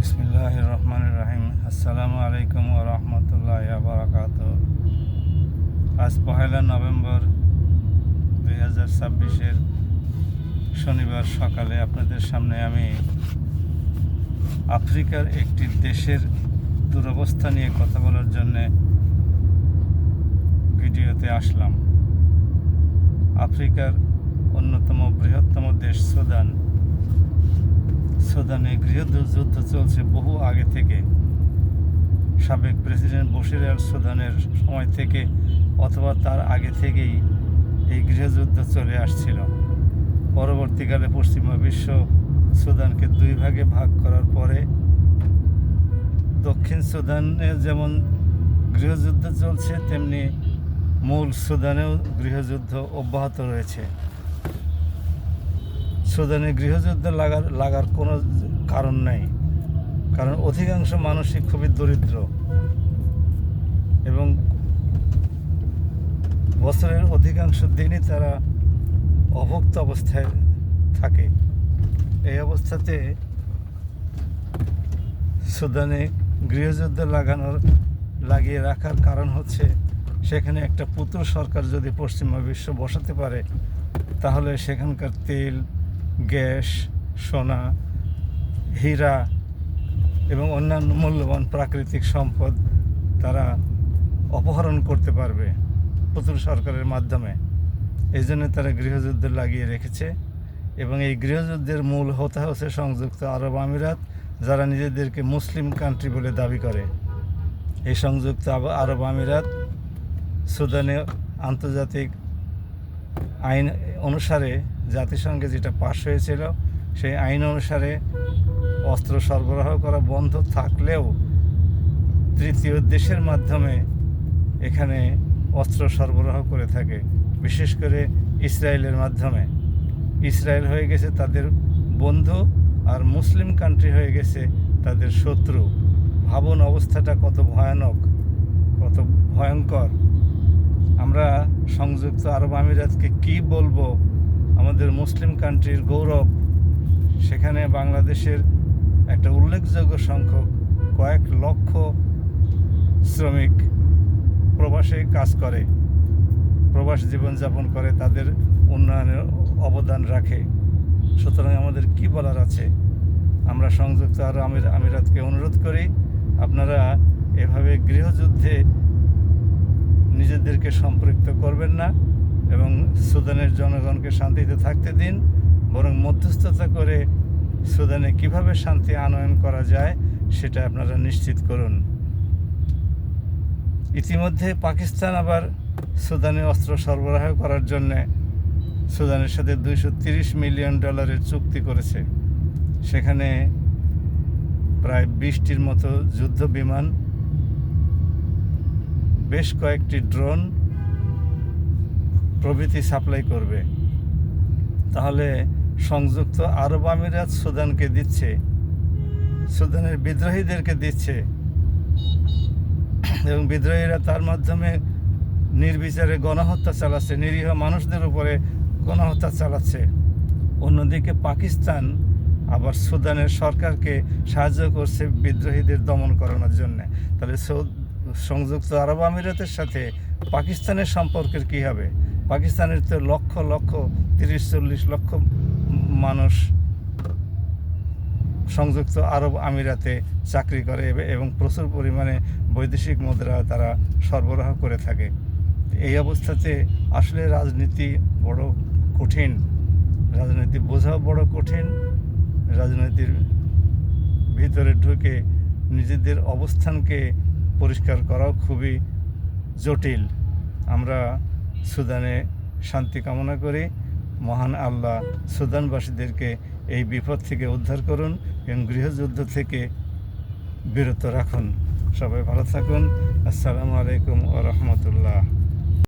বিসমিল্লাহির রহমানির রহিম। আসসালামু আলাইকুম ওয়া রাহমাতুল্লাহি ওয়া বারাকাতুহু। আজ 1 নভেম্বর 2026 শনিবার সকালে আপনাদের সামনে আমি আফ্রিকার একটি দেশের দুরবস্থা নিয়ে কথা বলার জন্যে ভিডিওতে আসলাম। আফ্রিকার অন্যতম বৃহত্তম দেশ সুদানে গৃহযুদ্ধ চলছে বহু আগে থেকে। সাবেক প্রেসিডেন্ট বশির আল সুদানের সময় থেকে অথবা তার আগে থেকেই এই গৃহযুদ্ধ চলে আসছিল। পরবর্তীকালে পশ্চিমা বিশ্ব সুদানকে দুই ভাগে ভাগ করার পরে দক্ষিণ সুদানে যেমন গৃহযুদ্ধ চলছে, তেমনি মূল সুদানেও গৃহযুদ্ধ অব্যাহত রয়েছে। সুদানে গৃহযুদ্ধ লাগার কোনো কারণ নেই, কারণ অধিকাংশ মানুষই খুবই দরিদ্র এবং বছরের অধিকাংশ দিনই তারা অভুক্ত অবস্থায় থাকে। এই অবস্থাতে সুদানে গৃহযুদ্ধ লাগিয়ে রাখার কারণ হচ্ছে, সেখানে একটা পুতুল সরকার যদি পশ্চিমা বিশ্ব বসাতে পারে, তাহলে সেখানকার তেল, গ্যাস, সোনা, হীরা এবং অন্যান্য মূল্যবান প্রাকৃতিক সম্পদ তারা অপহরণ করতে পারবে পুতুল সরকারের মাধ্যমে। এই জন্য তারা গৃহযুদ্ধ লাগিয়ে রেখেছে এবং এই গৃহযুদ্ধের মূল হোতা হচ্ছে সংযুক্ত আরব আমিরাত, যারা নিজেদেরকে মুসলিম কান্ট্রি বলে দাবি করে। এই সংযুক্ত আরব আমিরাত সুদানে আন্তর্জাতিক আইন অনুসারে, জাতিসংঘে যেটা পাশ হয়েছিল, সেই আইন অনুসারে অস্ত্র সরবরাহ করা বন্ধ থাকলেও তৃতীয় দেশের মাধ্যমে এখানে অস্ত্র সরবরাহ করে থাকে, বিশেষ করে ইসরায়েলের মাধ্যমে। ইসরায়েল হয়ে গেছে তাদের বন্ধু আর মুসলিম কান্ট্রি হয়ে গেছে তাদের শত্রু। ভাবুন অবস্থাটা কত ভয়ানক, কত ভয়ঙ্কর। আমরা সংযুক্ত আরব আমিরাতকে কি বলবো? আমাদের মুসলিম কান্ট্রির গৌরব। সেখানে বাংলাদেশের একটা উল্লেখযোগ্য সংখ্যক কয়েক লক্ষ শ্রমিক প্রবাসে কাজ করে, প্রবাস জীবনযাপন করে, তাদের উন্নয়নের অবদান রাখে। সুতরাং আমাদের কি বলার আছে? আমরা সংযুক্ত আরব আমিরাতকে অনুরোধ করি, আপনারা এভাবে গৃহযুদ্ধে নিজেদেরকে সম্পৃক্ত করবেন না এবং সুদানের জনগণকে শান্তিতে থাকতে দিন, বরং মধ্যস্থতা করে সুদানে কিভাবে শান্তি আনয়ন করা যায় সেটা আপনারা নিশ্চিত করুন। ইতিমধ্যে পাকিস্তান আবার সুদানে অস্ত্র সরবরাহ করার জন্যে সুদানের সাথে $230 মিলিয়ন চুক্তি করেছে। সেখানে প্রায় 20টির মতো যুদ্ধ বিমান, বেশ কয়েকটি ড্রোন প্রভৃতি সাপ্লাই করবে। তাহলে সংযুক্ত আরব আমিরাত সুদানকে দিচ্ছে, সুদানের বিদ্রোহীদেরকে দিচ্ছে এবং বিদ্রোহীরা তার মাধ্যমে নির্বিচারে গণহত্যা চালাচ্ছে, নিরীহ মানুষদের উপরে গণহত্যা চালাচ্ছে। অন্যদিকে পাকিস্তান আবার সুদানের সরকারকে সাহায্য করছে বিদ্রোহীদের দমন করানোর জন্যে। তাহলে সংযুক্ত আরব আমিরাতের সাথে পাকিস্তানের সম্পর্কের কী হবে? পাকিস্তানের তো লক্ষ লক্ষ 30-40 লক্ষ মানুষ সংযুক্ত আরব আমিরাতে চাকরি করে এবং প্রচুর পরিমাণে বৈদেশিক মুদ্রা তারা সরবরাহ করে থাকে। এই অবস্থাতে আসলে রাজনীতি বড় কঠিন, রাজনীতি বোঝাও বড় কঠিন। রাজনীতির ভিতরে ঢুকে নিজেদের অবস্থানকে পরিষ্কার করাও খুবই জটিল। আমরা সুদানে শান্তি কামনা করি। মহান আল্লাহ সুদানবাসীদেরকে এই বিপদ থেকে উদ্ধার করুন এবং গৃহযুদ্ধ থেকে বিরত রাখুন। সবাই ভালো থাকুন। আসসালামু আলাইকুম ওয়া রাহমাতুল্লাহ।